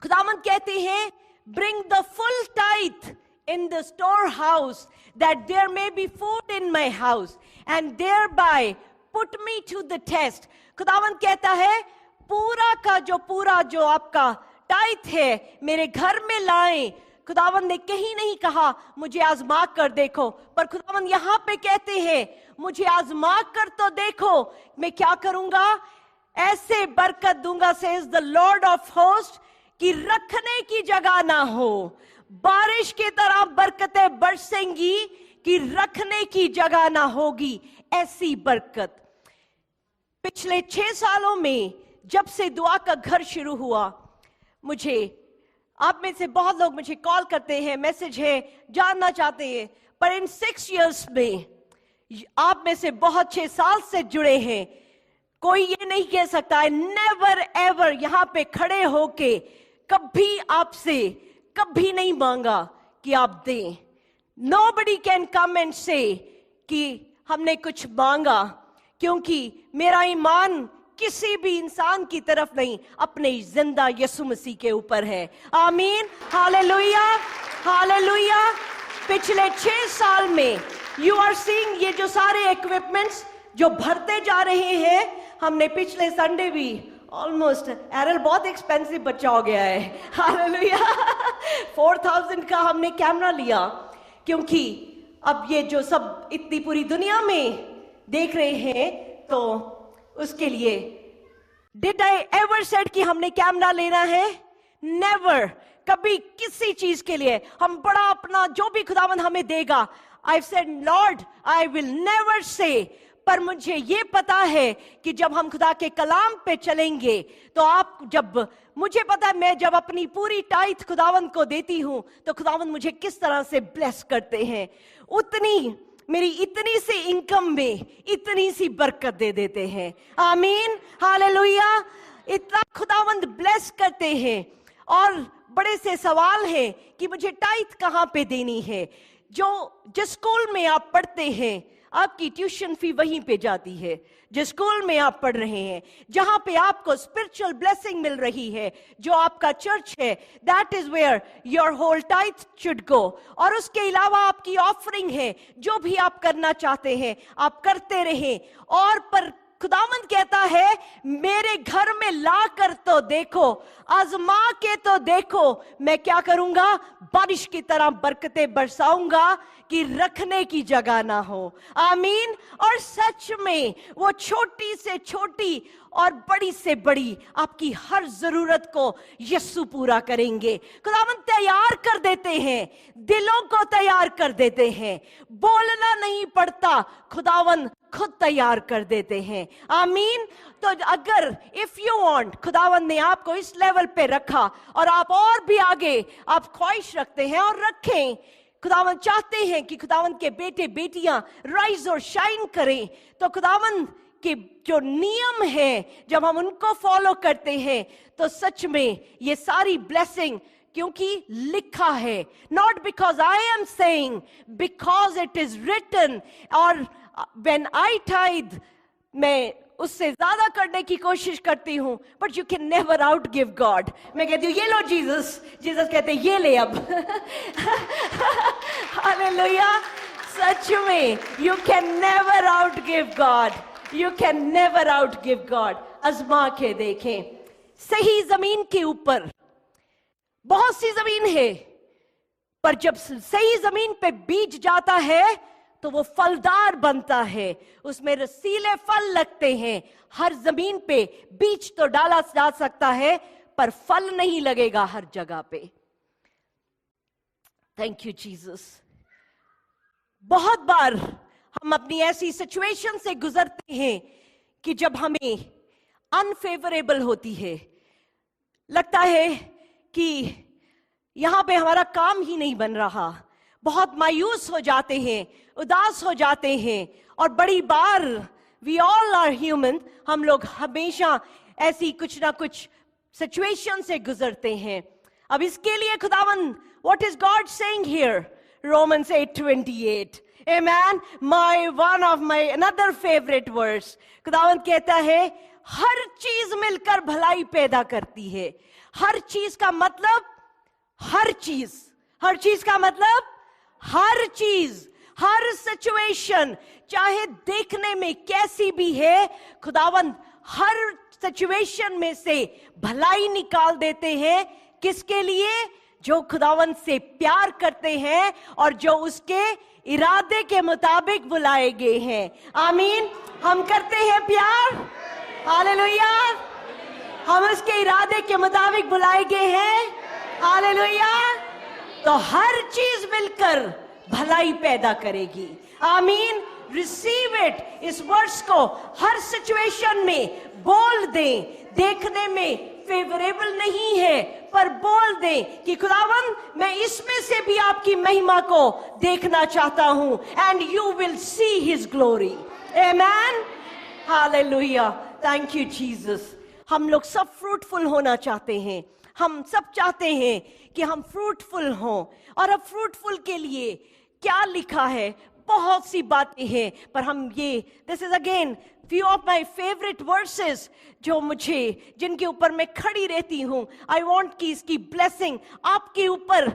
खुदावंद कहते हैं, bring the full tithe in the storehouse, that there may be food in my house, and thereby put me to the test. खुदावंद कहता है, पूरा जो आपका टाइथ है मेरे घर में लाएं. खुदावंद ने कहीं नहीं कहा मुझे आजमा कर देखो, पर खुदावंद यहां पे कहते हैं, मुझे आजमा कर तो देखो, मैं क्या करूंगा? ऐसे बरकत दूंगा, says the Lord of hosts, कि रखने की जगह ना हो. बारिश की तरह बरकतें बरसेंगी कि रखने की जगह ना होगी. ऐसी बरकत पिछले 6 सालों में जब से दुआ का घर शुरू हुआ, मुझे आप में से बहुत लोग मुझे कॉल करते हैं, मैसेज है, जानना चाहते हैं. पर इन 6 years में आप में से बहुत 6 साल से जुड़े हैं, कोई ये नहीं कह सकता है, नेवर एवर यहां पे खड़े होके कभी आपसे कभी नहीं मांगा कि आप दें. Nobody can come and say कि हमने कुछ मांगा, क्योंकि मेरा ईमान किसी भी इंसान की तरफ नहीं, अपने जिंदा यीशु मसीह के ऊपर है. आमीन, हालेलुया, हालेलुया. पिछले 6 साल में यू आर सीइंग ये जो सारे इक्विपमेंट्स जो भरते जा रहे हैं. हमने पिछले संडे भी ऑलमोस्ट, एरल बहुत एक्सपेंसिव बच्चा हो गया है, हालेलुया, 4000 का हमने कैमरा लिया, क्योंकि अब ये जो सब इतनी पूरी दुनिया में देख रहे हैं, तो उसके लिए. डिड आई एवर सेड कि हमने कैमरा लेना है? नेवर. कभी किसी चीज के लिए हम बड़ा अपना जो भी खुदावंद हमें देगा, I said Lord I will never say. पर मुझे ये पता है कि जब हम खुदा के कलाम पे चलेंगे, तो आप जब, मुझे पता है मैं जब अपनी पूरी टाइथ खुदावंद को देती हूं, तो खुदावंद मुझे किस तरह से ब्लेस करते हैं. उतनी मेरी इतनी सी इनकम में इतनी सी बरकत दे देते हैं. आमीन, हालेलुया. इतना खुदावंद ब्लेस करते हैं. और बड़े से सवाल है कि मुझे टाइथ कहां पे देनी है. जिस स्कूल में आप पढ़ते हैं, आपकी ट्यूशन फी वहीं पे जाती है. जिस स्कूल में आप पढ़ रहे हैं, जहां पे आपको स्पिरिचुअल ब्लेसिंग मिल रही है, जो आपका चर्च है, that is where your whole tithe should go. और उसके अलावा आपकी ऑफरिंग है, जो भी आप करना चाहते हैं आप करते रहें. और पर खुदावंद कहता है, मेरे घर में ला कर तो देखो, आजमा के तो देखो, मैं क्या करूंगा? बारिश की तरह बरकतें बरसाऊंगा कि रखने की जगह ना हो. आमीन. और सच में वो छोटी से छोटी और बड़ी से बड़ी आपकी हर जरूरत को यीशु पूरा करेंगे. खुदावंद तैयार कर देते हैं, दिलों को तैयार कर देते हैं. बोलना नहीं पड़ता, खुदावंद खुद तैयार कर देते हैं. आमीन. तो अगर इफ यू वांट, खुदावंद ने आपको इस लेवल पे रखा और आप और भी आगे आप ख्वाहिश रखते हैं और रखें, खुदावंद चाहते हैं कि खुदावंद के बेटे बेटियां राइज और शाइन करें, तो खुदावंद के जो नियम है, जब हम उनको फॉलो करते हैं तो सच में ये सारी ब्लेसिंग, क्योंकि लिखा है, not because I am saying, because it is written. और व्हेन आई टाइड, मैं उससे ज्यादा करने की कोशिश करती हूं, but you can never out give God. मैं कहती हूँ ये लो जीसस, जीसस कहते हैं ये ले अब। हालेलुया। सच में you can never out give God, you can never out give God. आजमा के देखें, सही जमीन के ऊपर बहुत सी जमीन है, पर जब सही जमीन पे बीज जाता है तो वो फलदार बनता है, उसमें रसीले फल लगते हैं। हर जमीन पे बीज तो डाला जा सकता है, पर फल नहीं लगेगा हर जगह पे। Thank you Jesus. बहुत बार हम अपनी ऐसी सिचुएशन से गुजरते हैं कि जब हमें अनफेवरेबल होती है, लगता है कि यहां पे हमारा काम ही नहीं बन रहा, बहुत मायूस हो जाते हैं, उदास हो जाते हैं। और बड़ी बार वी ऑल आर ह्यूमन, हम लोग हमेशा ऐसी कुछ ना कुछ सिचुएशन से गुजरते हैं। अब इसके लिए खुदावन, what is God saying here? Romans 8:28, amen, one of my another favorite verse। खुदावन कहता है हर चीज मिलकर भलाई पैदा करती है। हर चीज का मतलब हर चीज, हर चीज का मतलब हर चीज, हर सिचुएशन, चाहे देखने में कैसी भी है, खुदावन हर सिचुएशन में से भलाई निकाल देते हैं। किसके लिए? जो खुदावन से प्यार करते हैं और जो उसके इरादे के मुताबिक बुलाए गए हैं। आमीन। हम करते हैं प्यार, हालेलुया। हम उसके इरादे के मुताबिक बुलाए गए हैं, हालेलुया। तो हर चीज मिलकर भलाई पैदा करेगी। आमीन। Receive it. इस वर्ड्स को हर सिचुएशन में बोल दें। देखने में फेवरेबल नहीं है, पर बोल दें कि खुदावन मैं इसमें से भी आपकी महिमा को देखना चाहता हूं, and you will see his glory. Amen. Hallelujah. Thank you Jesus. हम लोग सब फ्रूटफुल होना चाहते हैं, हम सब चाहते हैं कि हम फ्रूटफुल हों। और अब फ्रूटफुल के लिए क्या लिखा है? बहुत सी बातें हैं, पर हम ये, this is again few of my favorite verses जो मुझे, जिनके ऊपर मैं खड़ी रहती हूं। I want कि इसकी blessing आपके ऊपर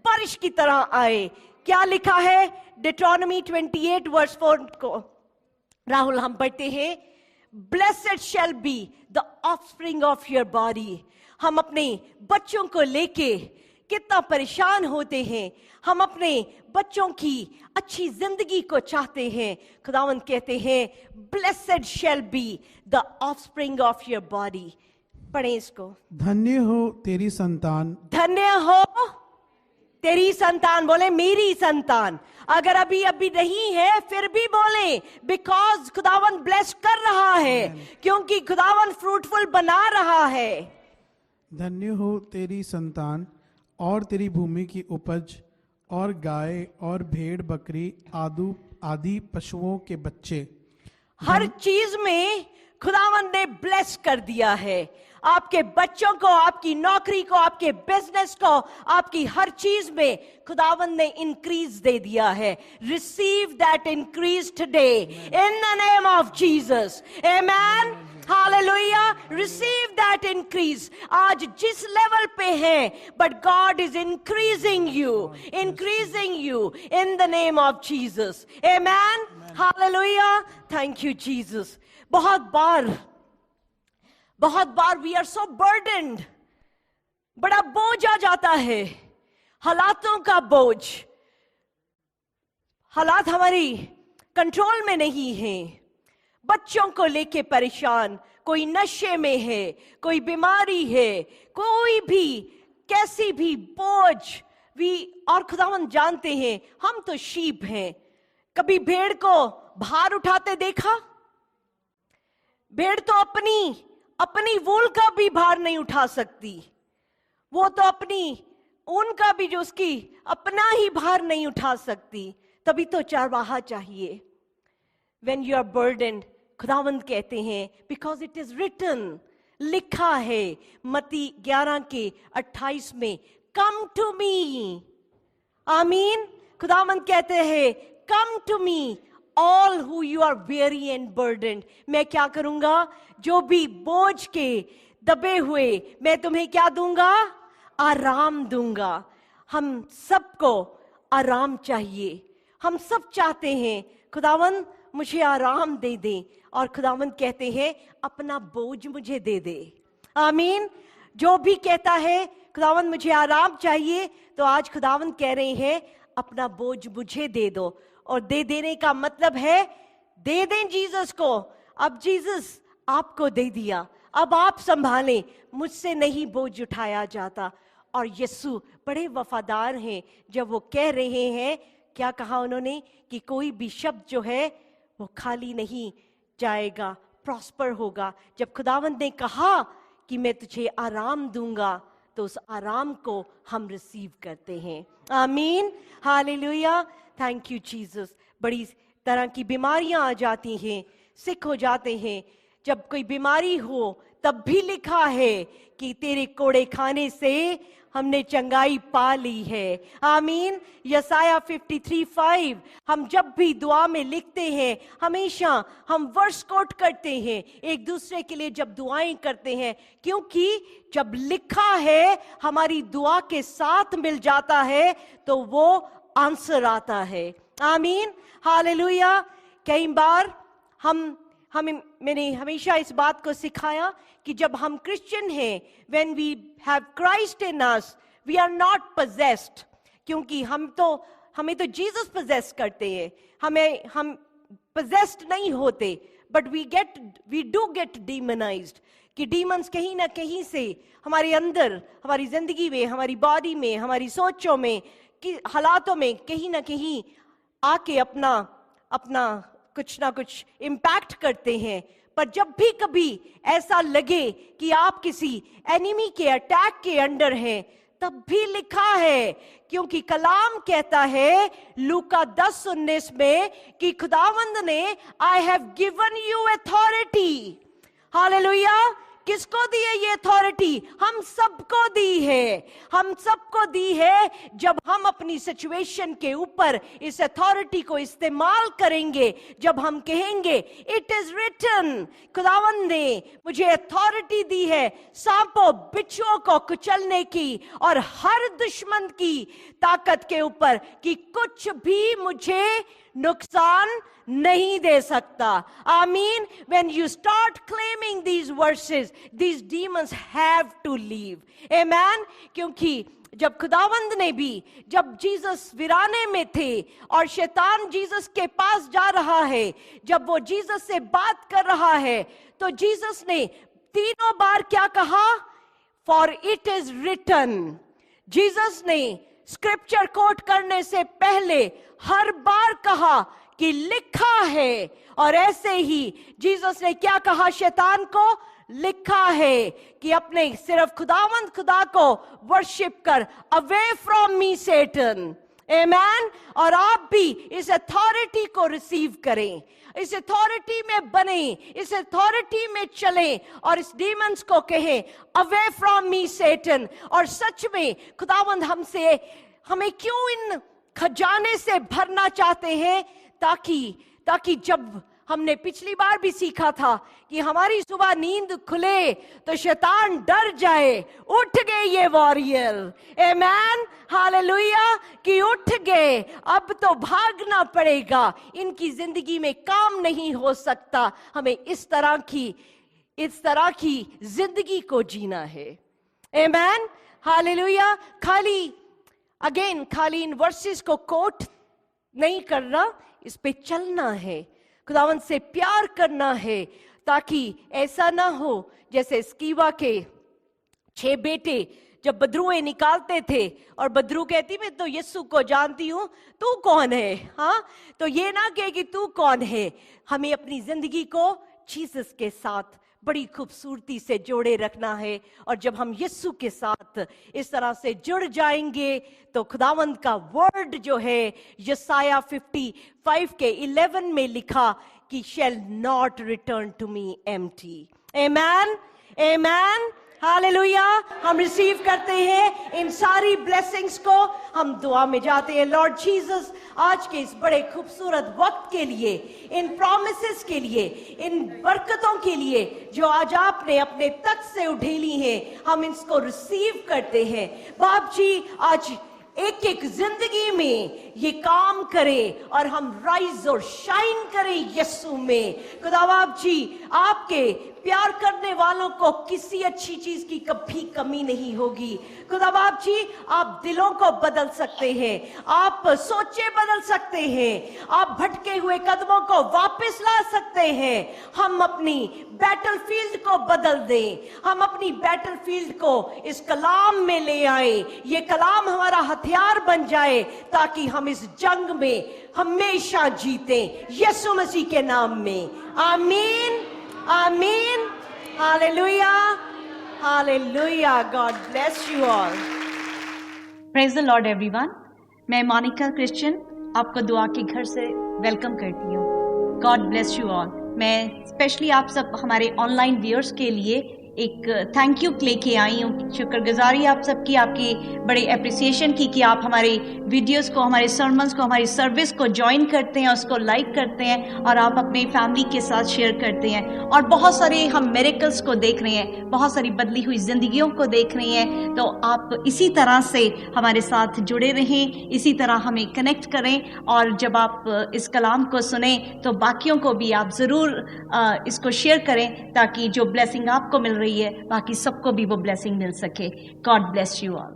बारिश की तरह आए। क्या लिखा है? Deuteronomy 28 verse 4 को राहुल हम पढ़ते हैं, Blessed shall be the offspring of your body। हम अपने बच्चों को लेके कितना परेशान होते हैं, हम अपने बच्चों की अच्छी जिंदगी को चाहते हैं। खुदावंद कहते हैं blessed shall be the offspring of your body. पढ़ें इसको। धन्य हो तेरी संतान, धन्य हो तेरी संतान। बोले मेरी संतान। अगर अभी अभी नहीं है फिर भी बोले, बिकॉज खुदावंद ब्लेस कर रहा है, क्योंकि खुदावंद फ्रूटफुल बना रहा है। धन्य हो तेरी संतान और तेरी भूमि की उपज और गाय और भेड़ बकरी आदि पशुओं के बच्चे। हर चीज में खुदावन ने ब्लेस कर दिया है। आपके बच्चों को, आपकी नौकरी को, आपके बिजनेस को, आपकी हर चीज में खुदावन ने इंक्रीज दे दिया है। Receive that increase today in the name of Jesus. Amen. Hallelujah. Receive that increase. आज जिस लेवल पे है, but God is increasing you in the name of Jesus. Amen. Hallelujah. Thank you Jesus. बहुत बार we are so बर्डन्ड, बड़ा बोझ आ जाता है, हालातों का बोझ। हालात हमारी कंट्रोल में नहीं है, बच्चों को लेके परेशान, कोई नशे में है, कोई बीमारी है, कोई भी कैसी भी बोझ और खुदावन जानते हैं हम तो शीप हैं। कभी भेड़ को भार उठाते देखा? भेड़ तो अपनी वूल का भी भार नहीं उठा सकती, वो तो अपनी ऊन का भी जो उसकी अपना ही भार नहीं उठा सकती। तभी तो चरवाहा चाहिए। When you are burdened, खुदावंद कहते हैं बिकॉज इट इज रिटन, लिखा है मत्ती 11:28 में, कम टू मी। आमीन। खुदावंद कहते हैं come to me all who you are very and burdened. मैं क्या करूंगा? जो भी बोझ के दबे हुए, मैं तुम्हें क्या दूंगा? आराम दूंगा। हम सबको आराम चाहिए। हम सब चाहते हैं खुदावंद मुझे आराम दे दे, और खुदावंद कहते हैं अपना बोझ मुझे दे दे। आमीन। जो भी कहता है खुदावंद मुझे आराम चाहिए, तो आज खुदावंद कह रहे हैं अपना बोझ मुझे दे दो। और दे देने का मतलब है दे दें जीसस को। अब जीसस आपको दे दिया, अब आप संभालें, मुझसे नहीं बोझ उठाया जाता। और यीशु बड़े वफादार हैं जब वो कह रहे हैं, क्या कहा उन्होंने, कि कोई भी शब्द जो है वो खाली नहीं जाएगा, प्रॉस्पर होगा। जब खुदावंद ने कहा कि मैं तुझे आराम दूंगा, तो उस आराम को हम रिसीव करते हैं। आमीन, हालेलुया, थैंक यू जीसस। बड़ी तरह की बीमारियां आ जाती हैं, सिक हो जाते हैं। जब कोई बीमारी हो तब भी लिखा है कि तेरे कोड़े खाने से हमने चंगाई पा ली है। आमीन। यसाया 53:5 हम जब भी दुआ में लिखते हैं, हमेशा हम वर्स कोट करते हैं एक दूसरे के लिए जब दुआएं करते हैं, क्योंकि जब लिखा है हमारी दुआ के साथ मिल जाता है तो वो आंसर आता है। आमीन, हालेलुया। कई बार मैंने हमेशा इस बात को सिखाया कि जब हम क्रिश्चियन हैं, when we have Christ in us, we are not possessed, क्योंकि हमें तो जीसस possess करते हैं, हम possessed नहीं होते, but we do get demonized, कि demons कहीं ना कहीं से हमारे अंदर, हमारी जिंदगी में, हमारी बॉडी में, हमारी सोचों में, कि हालातों में कहीं ना कहीं आके अपना कुछ ना कुछ इम्पैक्ट करते हैं। पर जब भी कभी ऐसा लगे कि आप किसी एनिमी के अटैक के अंडर हैं, तब भी लिखा है, क्योंकि कलाम कहता है लूका 10:19 में कि खुदावंद ने I have given you authority. Hallelujah. किसको दी है ये अथॉरिटी? हम सबको दी है। हम सबको दी है। जब हम अपनी सिचुएशन के ऊपर इस अथॉरिटी को इस्तेमाल करेंगे, जब हम कहेंगे इट इज रिटन, खुदावंद ने मुझे अथॉरिटी दी है सांपों बिच्छुओं को कुचलने की और हर दुश्मन की ताकत के ऊपर, कि कुछ भी मुझे नुकसान नहीं दे सकता। आमीन। When you start claiming these verses, these demons have to leave. Amen. क्योंकि जब खुदावंद ने भी, जब जीसस वीराने में थे और शैतान जीसस के पास जा रहा है, जब वो जीसस से बात कर रहा है, तो जीसस ने 3 बार क्या कहा? For it is written. Jesus ने स्क्रिप्चर कोट करने से पहले हर बार कहा कि लिखा है। और ऐसे ही जीसस ने क्या कहा शैतान को? लिखा है कि अपने सिर्फ खुदावंद खुदा को वर्शिप कर, अवे फ्रॉम मी सैटन। आमेन। और आप भी इस अथॉरिटी को रिसीव करें, इस अथॉरिटी में बने, इस अथॉरिटी में चलें और इस डीमंस को कहें अवे फ्रॉम मी सैटन। और सच में खुदावंद हमें क्यों इन खजाने से भरना चाहते हैं? ताकि जब हमने पिछली बार भी सीखा था कि हमारी सुबह नींद खुले तो शैतान डर जाए, उठ गए ये वॉरियर। आमेन, हालेलुया, कि उठ गए, अब तो भागना पड़ेगा, इनकी जिंदगी में काम नहीं हो सकता। हमें इस तरह की जिंदगी को जीना है। आमेन, हालेलुया। खाली इन वर्सेस को कोट नहीं करना, इस पे चलना है, खुदावंद से प्यार करना है, ताकि ऐसा ना हो जैसे स्कीवा के 6 बेटे जब बदरुएं निकालते थे और बदरू कहती मैं तो यीशु को जानती हूं, तू कौन है? हाँ, तो ये ना कहे कि तू कौन है। हमें अपनी जिंदगी को जीसस के साथ बड़ी खूबसूरती से जोड़े रखना है। और जब हम यीशु के साथ इस तरह से जुड़ जाएंगे तो खुदावंद का वर्ड जो है यसाया 55:11 में लिखा कि shall not return to me empty. Amen. Amen. Hallelujah. हम रिसीव करते हैं इन सारी ब्लेसिंग्स को. हम दुआ में जाते हैं. लॉर्ड जीसस, आज के इस बड़े खूबसूरत वक्त के लिए, इन प्रॉमिसेस के लिए, इन बरकतों के लिए जो आज आपने अपने तख्त से उठेली हैं, हम इसको रिसीव करते हैं. बाप जी, आज एक एक जिंदगी में ये काम करें और हम राइज और शाइन करें यीशु में. खुदा बाप जी, आपके प्यार करने वालों को किसी अच्छी चीज की कभी कमी नहीं होगी. खुदा बाप जी, आप दिलों को बदल सकते हैं, आप सोचे बदल सकते हैं, आप भटके हुए कदमों को वापस ला सकते हैं. हम अपनी बैटलफील्ड को बदल दें, हम अपनी बैटलफील्ड को इस कलाम में ले आए. ये कलाम हमारा हथियार बन जाए ताकि हम इस जंग में हमेशा जीतें, यीशु मसीह के नाम में. आमीन. Amen. Hallelujah. Hallelujah. God bless you all. Praise the Lord everyone. मैं मोनिका क्रिश्चियन आपको दुआ के घर से वेलकम करती हूँ. God bless you all. मैं स्पेशली आप सब हमारे ऑनलाइन व्यूअर्स के लिए एक थैंक यू लेके आई हूँ. शुक्रगुजारी आप सबकी, आपकी बड़े अप्रिसिएशन की कि आप हमारे वीडियोस को, हमारे सर्मन्स को, हमारी सर्विस को ज्वाइन करते हैं, उसको लाइक करते हैं और आप अपने फैमिली के साथ शेयर करते हैं. और बहुत सारे हम मिरेकल्स को देख रहे हैं, बहुत सारी बदली हुई जिंदगियों को देख रहे हैं. तो आप इसी तरह से हमारे साथ जुड़े रहें, इसी तरह हमें कनेक्ट करें. और जब आप इस कलाम को सुने तो बाकियों को भी आप ज़रूर इसको शेयर करें ताकि जो ब्लेसिंग आपको मिल रही है बाकी सबको भी वो ब्लेसिंग मिल सके. God bless you all.